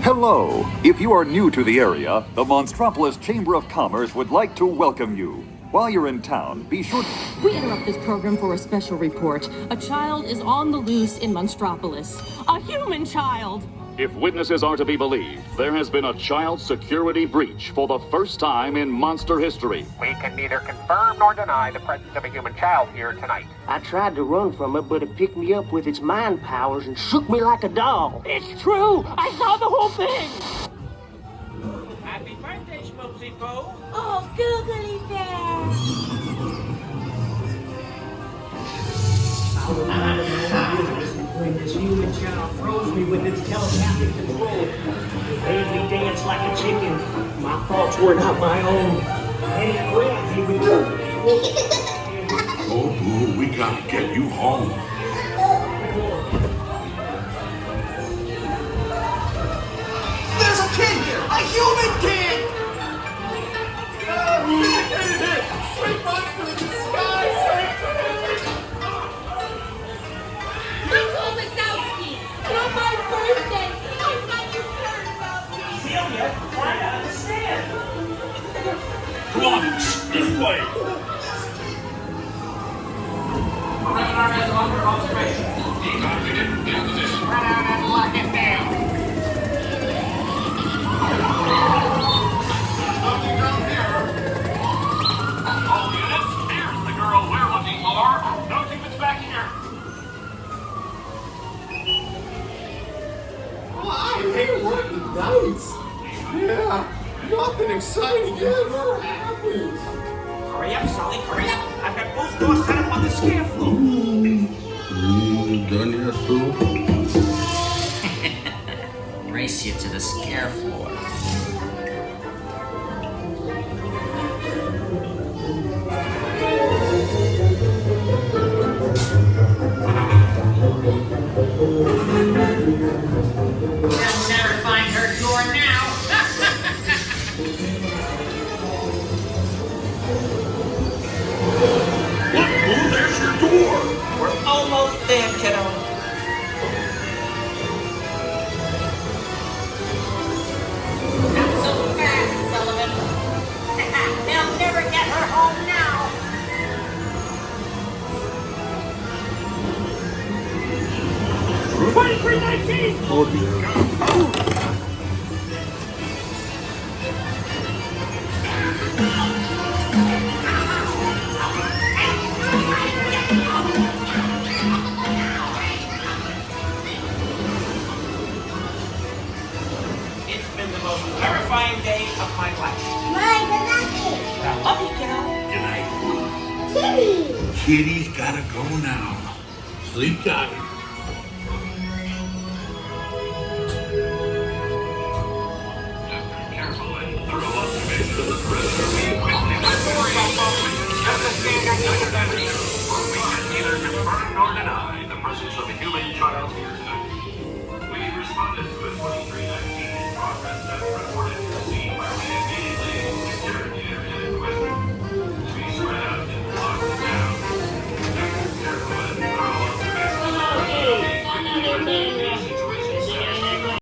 Hello! If you are new to the area, the Monstropolis Chamber of Commerce would like to welcome you. While you're in town, be sure to... We interrupt this program for a special report. A child is on the loose in Monstropolis. A human child! If witnesses are to be believed, there has been a child security breach for the first time in monster history. We can neither confirm nor deny the presence of a human child here tonight. I tried to run from it, but it picked me up with its mind powers and shook me like a doll. It's true! I saw the whole thing! Happy birthday, Schmoopsy Poo! Oh, googly bear! When this human child froze me with its telepathic control, it made me dance like a chicken. My thoughts were not my own. And it grabbed me with Oh, Boo, we gotta get you home. There's a kid here! A human kid! Sweet monster in the sky! Uncle Wazowski! On my birthday! I thought you cared about me! Celia, try to understand. Come on, this way. Radar is under observation. Targeted in position. Run out and lock it down. Nothing down here. All units, here's the girl we're looking for. No humans back here. I hate working nights. Yeah, nothing exciting ever happens. Hurry up, Sully, hurry up. I've got both doors set up on the scare floor. Done yet, Boo? Race you to the scare floor. They'll never find her door now. Look, Boo, there's your door. We're almost there, kiddo. Not so fast, Sullivan! They'll never get her home now! It's been the most terrifying day of my life. Mike, I love I love you, kiddo. Good night, Boo. Kitty! Kitty's gotta go now. Sleep tight. Careful and thorough observation of the threat. We can neither confirm nor deny the presence of a human child here tonight. We responded to a 2319 in progress as reported to the scene.